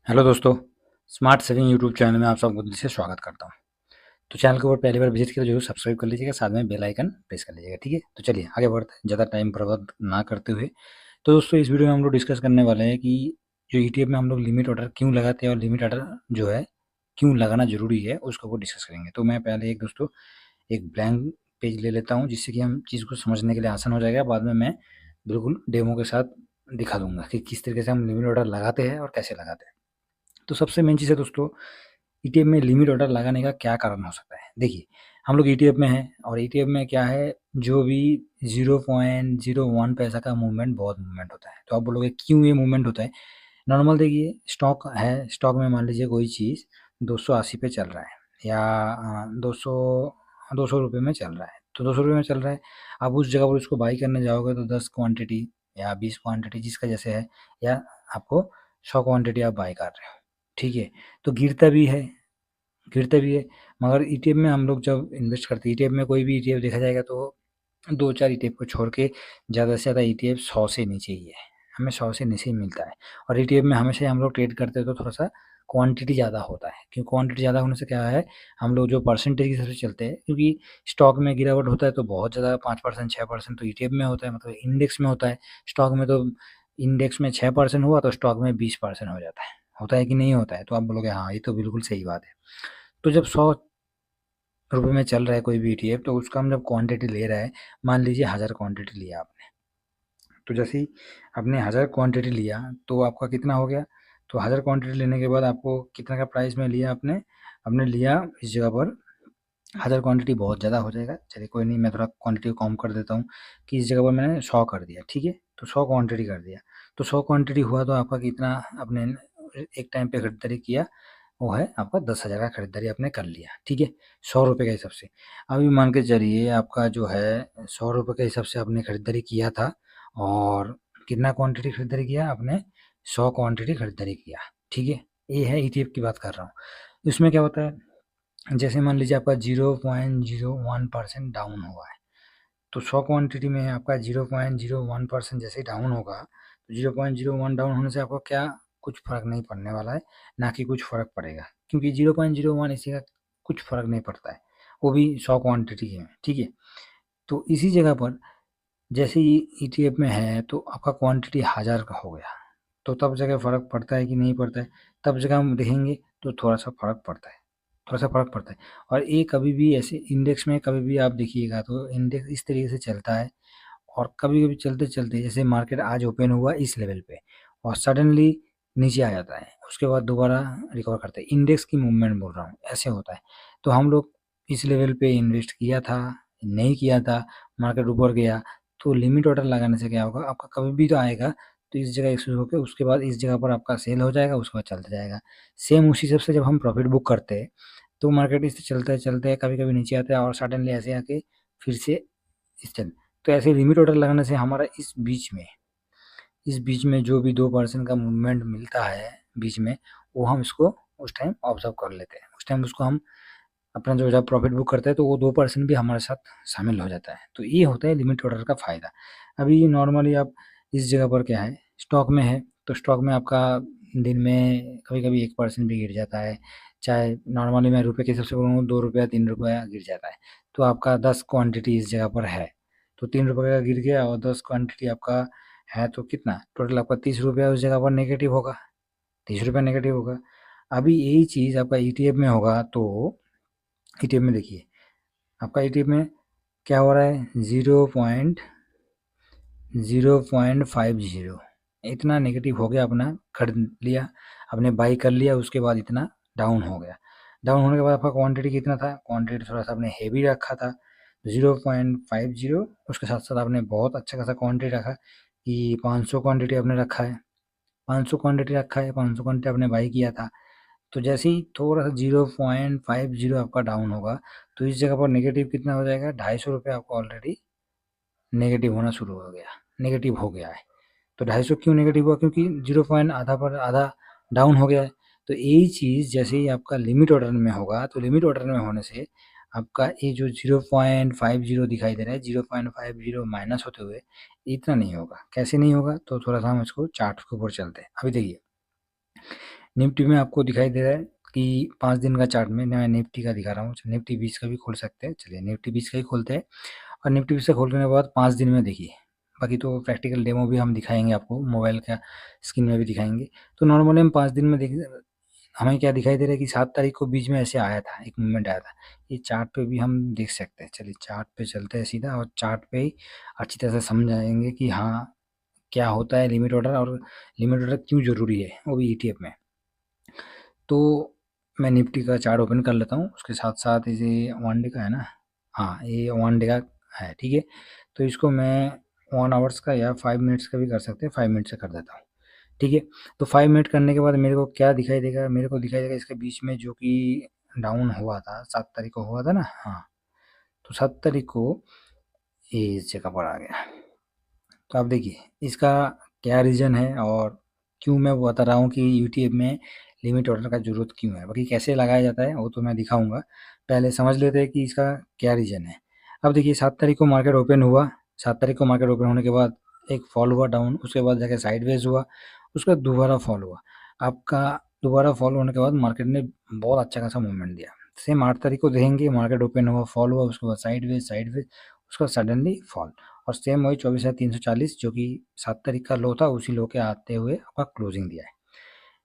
Hello दोस्तों, smart saving YouTube channel में आप सबको दिल से स्वागत करता हूँ। तो चैनल के ऊपर पहली बार विजिट किया तो जरूर सब्सक्राइब कर लीजिएगा, साथ में बेल आइकन प्रेस कर लीजिएगा। ठीक है, तो चलिए आगे बढ़ते हैं ज़्यादा टाइम बर्बाद ना करते हुए। तो दोस्तों, इस वीडियो में हम लोग डिस्कस करने वाले हैं कि जो ईटीएफ में हम लोग लिमिट ऑर्डर क्यों लगाते हैं और लिमिट ऑर्डर जो है क्यों लगाना जरूरी है उसको वो डिस्कस करेंगे। तो मैं पहले एक ब्लैंक पेज ले लेता हूँ, जिससे कि हम चीज़ को समझने के लिए आसान हो जाएगा। बाद में मैं बिल्कुल डेमो के साथ दिखा दूंगा कि किस तरीके से हम लिमिट ऑर्डर लगाते हैं और कैसे लगाते हैं। तो सबसे मेन चीज़ है दोस्तों, ईटीएफ में लिमिट ऑर्डर लगाने का क्या कारण हो सकता है। देखिए, हम लोग ईटीएफ में हैं और ईटीएफ में क्या है, जो भी 0.01 पैसा का मूवमेंट बहुत मूवमेंट होता है। तो आप बोलोगे क्यों ये मूवमेंट होता है। नॉर्मल देखिए, स्टॉक है, स्टॉक में मान लीजिए कोई चीज़ 280 पे चल रहा है या 200 रुपये में चल रहा है। तो 200 रुपये में चल रहा है, आप उस जगह पर उसको बाई करने जाओगे तो 10 क्वांटिटी या 20 क्वांटिटी जिसका जैसे है, या आपको 100 क्वांटिटी आप बाई कर रहे हो। ठीक है, तो गिरता भी है। मगर ईटीएफ में हम लोग जब इन्वेस्ट करते हैं, ईटीएफ में कोई भी ईटीएफ देखा जाएगा तो 2-4 ईटीएफ को छोड़ के ज़्यादा से ज़्यादा ईटीएफ 100 से नीचे ही है। हमें 100 से नीचे ही मिलता है। और ईटीएफ में हमेशा ही हम लोग ट्रेड करते हैं तो थोड़ा-सा क्वांटिटी ज़्यादा होता है, क्योंकि क्वांटिटी ज़्यादा होने से क्या है, हम लोग जो परसेंटेज के हिसाब से चलते हैं, क्योंकि स्टॉक में गिरावट होता है तो बहुत ज़्यादा 5% 6% तो ईटीएफ में होता है, मतलब इंडेक्स में होता है। स्टॉक में तो इंडेक्स में 6% हुआ तो स्टॉक में 20% हो जाता है। होता है कि नहीं होता है? तो आप बोलोगे हाँ, ये तो बिल्कुल सही बात है। तो जब 100 रुपये में चल रहा है कोई भी ईटीएफ, तो उसका हम जब क्वांटिटी ले रहा है, मान लीजिए 1000 क्वांटिटी लिया आपने। तो जैसे ही आपने 1000 क्वांटिटी लिया तो आपका कितना हो गया, तो 1000 क्वांटिटी लेने के बाद आपको कितना का प्राइस में लिया आपने, आपने लिया इस जगह पर 1000 क्वांटिटी बहुत ज़्यादा हो जाएगा। चलिए कोई नहीं, मैं थोड़ा क्वांटिटी को कम कर देता हूँ कि इस जगह पर मैंने 100 कर दिया। ठीक है, तो 100 क्वांटिटी कर दिया। तो 100 क्वांटिटी हुआ तो आपका कितना, आपने एक टाइम पे खरीदारी किया, वो है आपका 10,000 का खरीदारी आपने कर लिया। ठीक है, 100 रुपये के हिसाब से। अभी मान के चलिए आपका जो है 100 रुपये के हिसाब से आपने खरीदारी किया था, और कितना क्वांटिटी खरीदारी किया आपने, 100 क्वांटिटी खरीदारी किया। ठीक है, ये है ईटीएफ की बात कर रहा हूँ। इसमें क्या होता है, जैसे मान लीजिए आपका 0.01% डाउन हुआ है, तो 100 क्वांटिटी में आपका 0.01% जैसे ही डाउन होगा, तो 0.01 डाउन होने से आपको क्या, कुछ फ़र्क नहीं पड़ने वाला है, ना कि कुछ फ़र्क पड़ेगा, क्योंकि 0.01 इसी का कुछ फ़र्क नहीं पड़ता है, वो भी 100 क्वांटिटी है। ठीक है, तो इसी जगह पर जैसे ही ईटीएफ में है तो आपका क्वांटिटी 1000 का हो गया, तो तब जगह फ़र्क पड़ता है कि नहीं पड़ता है, तब जगह हम देखेंगे तो थोड़ा-सा फ़र्क पड़ता है, थोड़ा-सा फ़र्क पड़ता है। और ये कभी भी ऐसे इंडेक्स में कभी भी आप देखिएगा तो इंडेक्स इस तरीके से चलता है, और कभी-कभी चलते-चलते जैसे मार्केट आज ओपन हुआ इस लेवल पे और सडनली नीचे आ जाता है, उसके बाद दोबारा रिकवर करता है। इंडेक्स की मूवमेंट बोल रहा हूँ, ऐसे होता है। तो हम लोग इस लेवल पे इन्वेस्ट किया था, नहीं किया था, मार्केट ऊपर गया, तो लिमिट ऑर्डर लगाने से क्या होगा, आपका कभी भी तो आएगा, तो इस जगह एक्सेस होके उसके बाद इस जगह पर आपका सेल हो जाएगा, उसके बाद चलता जाएगा। सेम उसी हिसाब से जब हम प्रॉफिट बुक करते हैं, तो मार्केट इससे चलते-चलते कभी-कभी नीचे आता है और सडनली ऐसे आके फिर से इस चल तो ऐसे लिमिट ऑर्डर लगाने से हमारा इस बीच में जो भी 2% का मूवमेंट मिलता है बीच में, वो हम इसको उस टाइम ऑब्ज़र्व कर लेते हैं। उस टाइम उसको हम अपना जो जब प्रॉफ़िट बुक करते हैं तो वो 2% भी हमारे साथ शामिल हो जाता है। तो ये होता है लिमिट ऑर्डर का फ़ायदा। अभी नॉर्मली आप इस जगह पर क्या है, स्टॉक में है, तो स्टॉक में आपका दिन में कभी-कभी 1% भी गिर जाता है। चाहे नॉर्मली मैं रुपए के हिसाब से बोलूँ, ₹2 ₹3 गिर जाता है। तो आपका 10 क्वांटिटी इस जगह पर है, तो ₹3 का गिर गया और 10 क्वांटिटी आपका है तो कितना, टोटल आपका ₹30 उस जगह पर नेगेटिव होगा, ₹30 नेगेटिव होगा। अभी यही चीज़ आपका ईटीएफ में होगा, तो ईटीएफ में देखिए, आपका ईटीएफ में क्या हो रहा है, 0.50 इतना नेगेटिव हो गया, अपना खरीद लिया, आपने बाई कर लिया, उसके बाद इतना डाउन हो गया। डाउन होने के बाद आपका क्वांटिटी कितना था, क्वांटिटी थोड़ा-सा आपने हेवी रखा था, 0.50, उसके साथ-साथ आपने बहुत अच्छा खासा क्वांटिटी रखा कि 500 क्वांटिटी आपने रखा है, 500 क्वांटिटी रखा है, 500 क्वांटिटी आपने बाई किया था। तो जैसे ही थोड़ा-सा 0.50 आपका डाउन होगा, तो इस जगह पर नेगेटिव कितना हो जाएगा, ₹250 आपका ऑलरेडी नेगेटिव होना शुरू हो गया, नेगेटिव हो गया है। तो 250 क्यों नेगेटिव हुआ, क्योंकि 0 पॉइंट आधा पर आधा डाउन हो गया है। तो यही चीज़ जैसे ही आपका लिमिट ऑर्डर में होगा, तो लिमिट ऑर्डर में होने से आपका ये जो 0.50 दिखाई दे रहा है, 0.50 माइनस होते हुए इतना नहीं होगा। कैसे नहीं होगा, तो थोड़ा-सा हम इसको चार्ट के ऊपर चलते हैं। अभी देखिए, निफ्टी में आपको दिखाई दे रहा है कि 5 दिन का चार्ट में मैं निफ्टी का दिखा रहा हूँ, निफ्टी 20 का भी खोल सकते हैं। चलिए निफ्टी 20 का ही खोलते हैं और निफ्टी 20 का खोलने के बाद 5 दिन में देखिए, बाकी तो प्रैक्टिकल डेमो भी हम दिखाएंगे आपको, मोबाइल का स्क्रीन में भी दिखाएंगे। तो नॉर्मली हम 5 दिन में देख हमें क्या दिखाई दे रहा है कि 7 तारीख को बीच में ऐसे आया था, एक मूवमेंट आया था। ये चार्ट पे भी हम देख सकते हैं। चलिए चार्ट पे चलते हैं सीधा और चार्ट पे ही अच्छी तरह से समझाएंगे कि हाँ क्या होता है लिमिट ऑर्डर और लिमिट ऑर्डर क्यों ज़रूरी है, वो भी ईटीएफ में। तो मैं निफ्टी का चार्ट ओपन कर लेता हूँ, उसके साथ साथ ये 1 डे का है ना, हाँ ये 1 डे का है, ठीक है। तो इसको मैं 1 आवर्स का या 5 मिनट्स का भी कर सकते हैं, 5 मिनट से कर देता हूँ, ठीक है। तो 5 मिनट करने के बाद मेरे को क्या दिखाई देगा, मेरे को दिखाई देगा इसके बीच में जो कि डाउन हुआ था 7 तारीख को हुआ था ना, हाँ। तो 7 तारीख को ये इस जगह पर आ गया। तो आप देखिए इसका क्या रीज़न है और क्यों मैं बता रहा हूँ कि यूटीएफ में लिमिट ऑर्डर का ज़रूरत क्यों है, बाकी कैसे लगाया जाता है वो तो मैं दिखाऊंगा। पहले समझ लेते हैं कि इसका क्या रीज़न है। अब देखिए 7 तारीख को मार्केट ओपन हुआ, 7 तारीख को मार्केट ओपन होने के बाद एक फॉल हुआ डाउन, उसके बाद जाके साइडवेज हुआ, उसके बाद दोबारा फॉल हुआ। आपका दोबारा फॉल होने के बाद मार्केट ने बहुत अच्छा खासा मूवमेंट दिया। सेम 8 तारीख को देखेंगे, मार्केट ओपन हुआ, फॉल हुआ, उसके बाद साइडवेज साइडवेज, उसके बाद सडनली फॉल, और सेम वही 24,340 जो कि 7 तारीख का लो था, उसी लो के आते हुए आपका क्लोजिंग दिया है।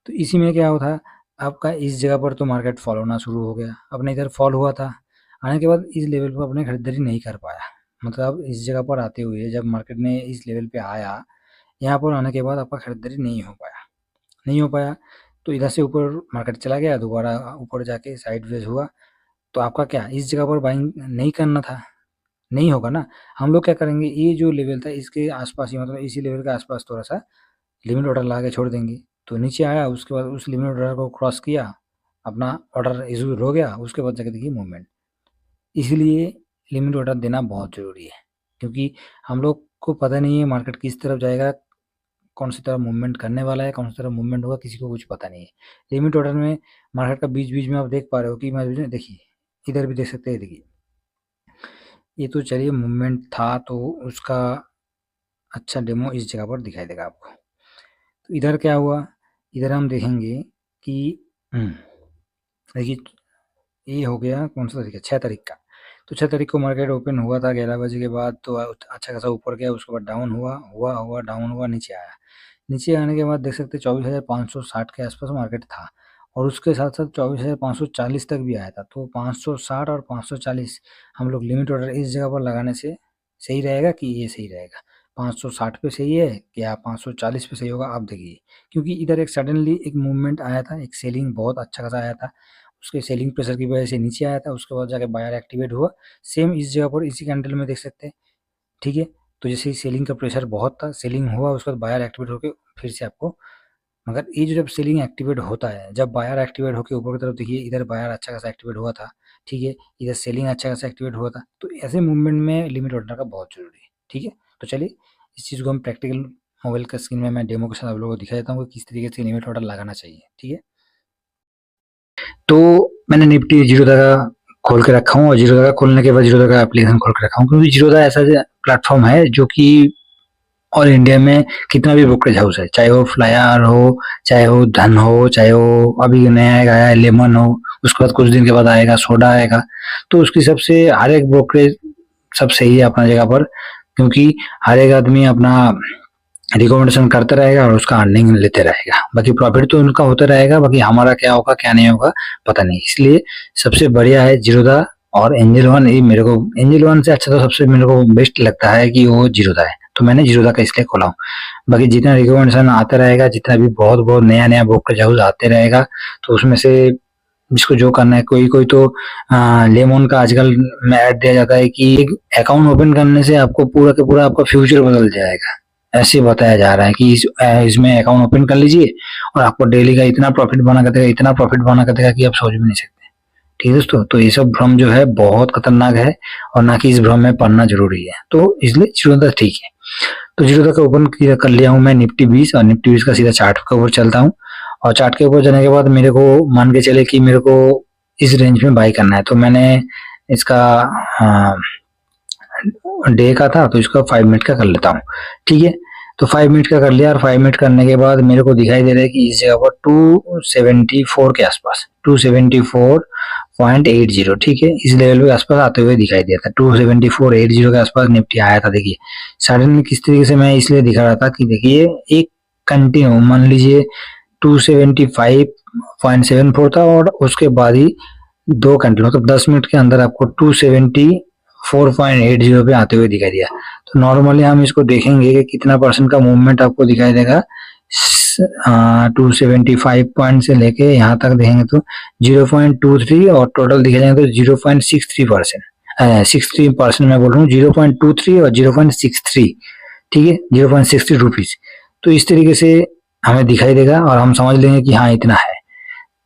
तो इसी में क्या होता, आपका इस जगह पर तो मार्केट फॉल होना शुरू हो गया। अपने इधर फॉल हुआ था, आने के बाद इस लेवल पर अपने खरीदारी नहीं कर पाया, मतलब इस जगह पर आते हुए जब मार्केट ने इस लेवल पे आया, यहाँ पर आने के बाद आपका खरीदारी नहीं हो पाया। तो इधर से ऊपर मार्केट चला गया, दोबारा ऊपर जाके साइडवेज हुआ। तो आपका क्या इस जगह पर बाइंग नहीं करना था, नहीं होगा ना। हम लोग क्या करेंगे, ये जो लेवल था इसके आसपास ही, मतलब इसी लेवल के आसपास थोड़ा सा लिमिट ऑर्डर लगा के छोड़ देंगे। तो नीचे आया, उसके बाद उस लिमिट ऑर्डर को क्रॉस किया, अपना ऑर्डर एग्जीक्यूट हो गया, उसके बाद जाके देखिए मूवमेंट। इसलिए लिमिट ऑर्डर देना बहुत ज़रूरी है, क्योंकि हम लोग को पता नहीं है मार्केट किस तरफ जाएगा, कौन सी तरफ मूवमेंट करने वाला है, कौन सी तरफ मूवमेंट होगा, किसी को कुछ पता नहीं है। लिमिट ऑर्डर में मार्केट का बीच बीच में आप देख पा रहे हो कि मैं देखिए इधर भी देख सकते हैं, देखिए ये तो चलिए मूवमेंट था, तो उसका अच्छा डेमो इस जगह पर दिखाई देगा आपको। तो इधर क्या हुआ, इधर हम देखेंगे कि देखिए ये हो गया कौन सा तारीख है, 6 तारीख का। तो 6 तारीख को मार्केट ओपन हुआ था 11 बजे के बाद, तो अच्छा खासा ऊपर गया, उसके बाद डाउन हुआ डाउन हुआ, नीचे आया। नीचे आने के बाद देख सकते हैं 24,560 के आसपास मार्केट था, और उसके साथ साथ 24,540 तक भी आया था। तो 560 और 540 हम लोग लिमिट ऑर्डर इस जगह पर लगाने से सही रहेगा कि ये सही रहेगा, 560 पे सही है या 540 पे सही होगा, आप देखिए। क्योंकि इधर एक सडनली एक मूवमेंट आया था, एक सेलिंग बहुत अच्छा खासा आया था, उसके सेलिंग प्रेशर की वजह से नीचे आया था, उसके बाद जाके बायर एक्टिवेट हुआ। सेम इस जगह पर इसी कैंडल में देख सकते हैं, ठीक है। तो जैसे ही सेलिंग का प्रेशर बहुत था, सेलिंग हुआ, उसके बाद बायर एक्टिवेट होकर फिर से आपको, मगर ये जो जब सेलिंग एक्टिवेट होता है, जब बायर एक्टिवेट होकर ऊपर की तरफ देखिए, इधर बायर अच्छा खासा एक्टिवेट हुआ था, ठीक है, इधर सेलिंग अच्छा खासा एक्टिवेट हुआ था। तो ऐसे मूवमेंट में लिमिट ऑर्डर का बहुत जरूरी है, ठीक है। तो चलिए इस चीज़ को हम प्रैक्टिकल मोबाइल का स्क्रीन में मैं डेमो के साथ आप लोगों को दिखा देता हूँ कि किस तरीके से लिमिट ऑर्डर लगाना चाहिए, ठीक है। तो मैंने निफ्टी जीरोधा का खोल के रखा हूँ, और जीरोधा का खोलने के बाद जीरोधा का एप्लीकेशन खोल के रखा हूँ, क्योंकि जीरोधा ऐसा प्लेटफॉर्म है जो कि और इंडिया में कितना भी ब्रोकरेज हाउस है, चाहे वो फ्लायर हो, चाहे वो धन हो, चाहे वो अभी नया आया है लेमन हो, उसके बाद कुछ दिन के बाद आएगा सोडा आएगा, तो उसकी सबसे हर एक ब्रोकरेज सब सही है अपना जगह पर, क्योंकि हर एक आदमी अपना रिकमेंडेशन करता रहेगा और उसका अर्निंग लेते रहेगा, बाकी प्रॉफिट तो उनका होता रहेगा, बाकी हमारा क्या होगा क्या नहीं होगा पता नहीं। इसलिए सबसे बढ़िया है जीरोधा और एंजल वन। ये मेरे को एंजल वन से अच्छा तो सबसे मेरे को बेस्ट लगता है कि वो जीरोधा है, तो मैंने जीरोधा का इसलिए खोला हूँ। बाकी जितना रिकमेंडेशन आता रहेगा, जितना भी बहुत बहुत नया नया ब्रोकरेज हाउस आते रहेगा, तो उसमें से जिसको जो करना है, कोई कोई तो लेमन का आजकल में ऐड दिया जाता है कि एक अकाउंट ओपन करने से आपको पूरा का पूरा आपका फ्यूचर बदल जाएगा, ऐसे बताया जा रहा है कि इसमें अकाउंट ओपन कर लीजिए और आपको डेली का इतना प्रॉफिट बना कर देगा, इतना प्रॉफिट बना कर देगा कि आप सोच भी नहीं सकते, ठीक है दोस्तों। तो ये सब भ्रम जो है बहुत खतरनाक है, और ना कि इस भ्रम में पढ़ना जरूरी है, तो इसलिए जीरोधा ठीक है। तो जीरोधा का ओपन कर लिया हूँ मैं निफ्टी 20, और निफ्टी 20 का सीधा चार्ट के ऊपर चलता हूँ, और चार्ट के ऊपर जाने के बाद मेरे को मान के चले कि मेरे को इस रेंज में बाई करना है, तो मैंने इसका डे का था तो इसका 5 मिनट का कर लेता हूँ, ठीक है। तो 5 मिनट का कर लिया, और 5 मिनट करने के बाद मेरे को दिखाई दे रहा है कि इस जगह पर 274 के आसपास, 274.80, ठीक है, इस लेवल के आसपास आते हुए दिखाई दिया था। 274.80 के आसपास निफ्टी आया था। देखिए सडनली किस तरीके से मैं इसलिए दिखा रहा था कि देखिए एक कंटिन्यू मान लीजिए 275.74 था, और उसके बाद ही 2 घंटे मतलब 10 मिनट के अंदर आपको 274.80 पे आते हुए दिखाई दिया। तो नॉर्मली हम इसको देखेंगे कि कितना परसेंट का मूवमेंट आपको दिखाई देगा। 275 पॉइंट से लेके यहाँ तक देखेंगे तो 0.23, और टोटल दिखा जाएंगे तो 0.63%, 63% मैं बोल रहा हूँ, 0.23 और 0.63, ठीक है, 0.63 रुपीज। तो इस तरीके से हमें दिखाई देगा और हम समझ लेंगे कि हाँ इतना है।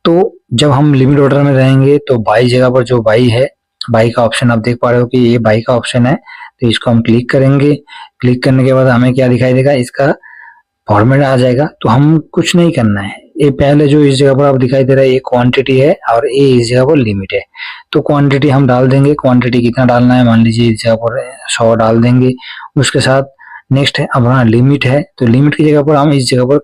तो जब हम लिमिट ऑर्डर में रहेंगे तो बाई जगह पर जो बाई है, बाई का ऑप्शन आप देख पा रहे हो कि ये बाई का ऑप्शन है, तो इसको हम क्लिक करेंगे। क्लिक करने के बाद हमें क्या दिखाई देगा, इसका फॉर्मेट आ जाएगा। तो हम कुछ नहीं करना है, ये पहले जो इस जगह पर आप दिखाई दे रहा है ये क्वांटिटी है, और ये इस जगह पर लिमिट है। तो क्वांटिटी हम डाल देंगे, क्वांटिटी कितना डालना है, मान लीजिए इस जगह पर 100 डाल देंगे। उसके साथ नेक्स्ट है अपना लिमिट है, तो लिमिट की जगह पर हम इस जगह पर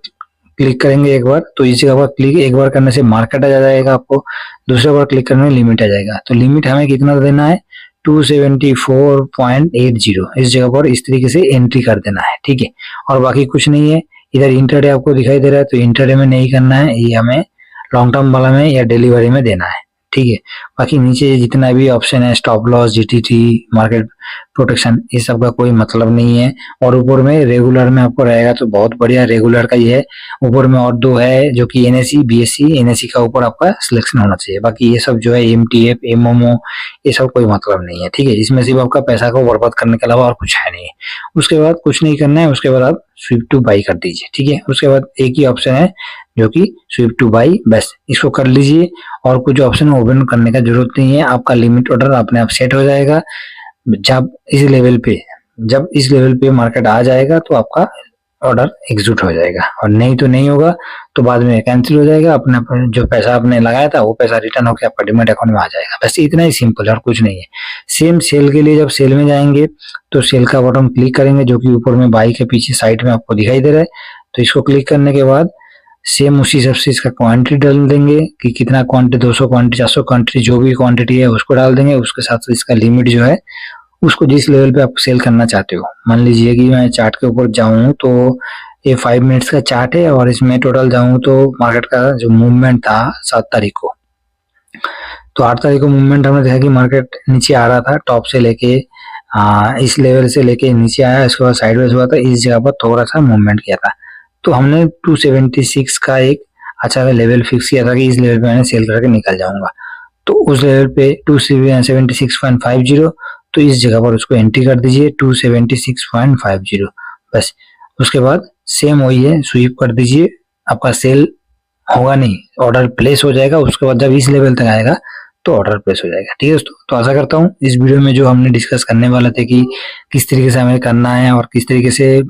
क्लिक करेंगे एक बार। तो इस जगह पर क्लिक एक बार करने से मार्केट आ जाएगा आपको, दूसरे बार क्लिक करने में लिमिट आ जाएगा। तो लिमिट हमें कितना देना है, 274.80, इस जगह पर इस तरीके से एंट्री कर देना है, ठीक है, और बाकी कुछ नहीं है। इधर इंटरडे आपको दिखाई दे रहा है, तो इंटरडे में नहीं करना है, ये हमें लॉन्ग टर्म वाला में या डिलीवरी में देना है, ठीक है। बाकी नीचे जितना भी ऑप्शन है, stop loss, GTT, market protection, ये सब का कोई मतलब नहीं है। और ऊपर में रेगुलर में आपको रहेगा तो बहुत बढ़िया, रेगुलर का ही है। ऊपर में और 2 है जो कि एनएससी, बीएससी, एनएससी का ऊपर आपका सिलेक्शन होना चाहिए। बाकी ये सब जो है एमटीएफ, एमओमओ, ये सब कोई मतलब नहीं है, ठीक है। इसमें सिर्फ आपका पैसा को बर्बाद करने के अलावा और कुछ है नहीं। उसके बाद कुछ नहीं करना है, उसके बाद आप स्विप टू बाई कर दीजिए, ठीक है। उसके बाद एक ही ऑप्शन है जो कि स्विप टू बाई, बस इसको कर लीजिए, और कुछ ऑप्शन ओपन करने का जरूरत नहीं है। आपका लिमिट ऑर्डर अपने आप सेट हो जाएगा। जब इस लेवल पे मार्केट आ जाएगा तो आपका ऑर्डर एग्जीक्यूट हो जाएगा, और नहीं तो नहीं होगा, तो बाद में कैंसिल हो जाएगा। अपने जो पैसा आपने लगाया था वो पैसा रिटर्न होकर आपका डिमेट अकाउंट में आ जाएगा। बस इतना ही सिंपल है और कुछ नहीं है। सेम सेल के लिए जब सेल में जाएंगे तो सेल का बटन क्लिक करेंगे, जो कि ऊपर में बाई के पीछे साइड में आपको दिखाई दे रहा है। तो इसको क्लिक करने के बाद सेम उसी हिसाब से इसका क्वांटिटी डाल देंगे कि कितना क्वांटिटी, 200 क्वांटिटी, 400 क्वांटिटी, जो भी क्वांटिटी है उसको डाल देंगे। उसके साथ इसका लिमिट जो है उसको जिस लेवल पे आप सेल करना चाहते हो, मान लीजिए कि मैं चार्ट के ऊपर जाऊं तो ये 5 मिनट्स का चार्ट है, और इसमें टोटल जाऊं तो मार्केट का जो मूवमेंट था 7 तारीख को, तो 8 तारीख को मूवमेंट हमने देखा कि मार्केट नीचे आ रहा था, टॉप से लेके इस लेवल से लेके नीचे आया, इसके बाद साइडवेज हुआ था, इस जगह पर थोड़ा सा मूवमेंट किया था। तो हमने 276 का एक अच्छा लेवल फिक्स किया था कि इस लेवल पे मैंने सेल करके निकल जाऊंगा। तो उस लेवल पे 276.50, तो इस जगह पर उसको एंट्री कर दीजिए 276.50, बस। उसके बाद सेम वही है, स्वीप कर दीजिए, आपका सेल होगा नहीं, ऑर्डर प्लेस हो जाएगा। उसके बाद जब इस लेवल तक आएगा तो ऑर्डर प्लेस हो जाएगा, ठीक है दोस्तों। तो आशा करता हूँ इस वीडियो में जो हमने डिस्कस करने वाला थे कि किस तरीके से हमें करना है और किस तरीके से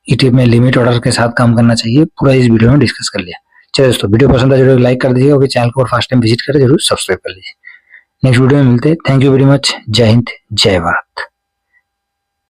ईटीएफ में लिमिट ऑर्डर के साथ काम करना चाहिए, पूरा इस वीडियो में डिस्कस कर लिया। चलिए दोस्तों, वीडियो पसंद है जरूर लाइक कर दीजिएगा, और चैनल को फर्स्ट टाइम विजिट करें जरूर सब्सक्राइब कर लीजिए। नेक्स्ट वीडियो में मिलते हैं। Thank you very much. जय हिंद, जय भारत।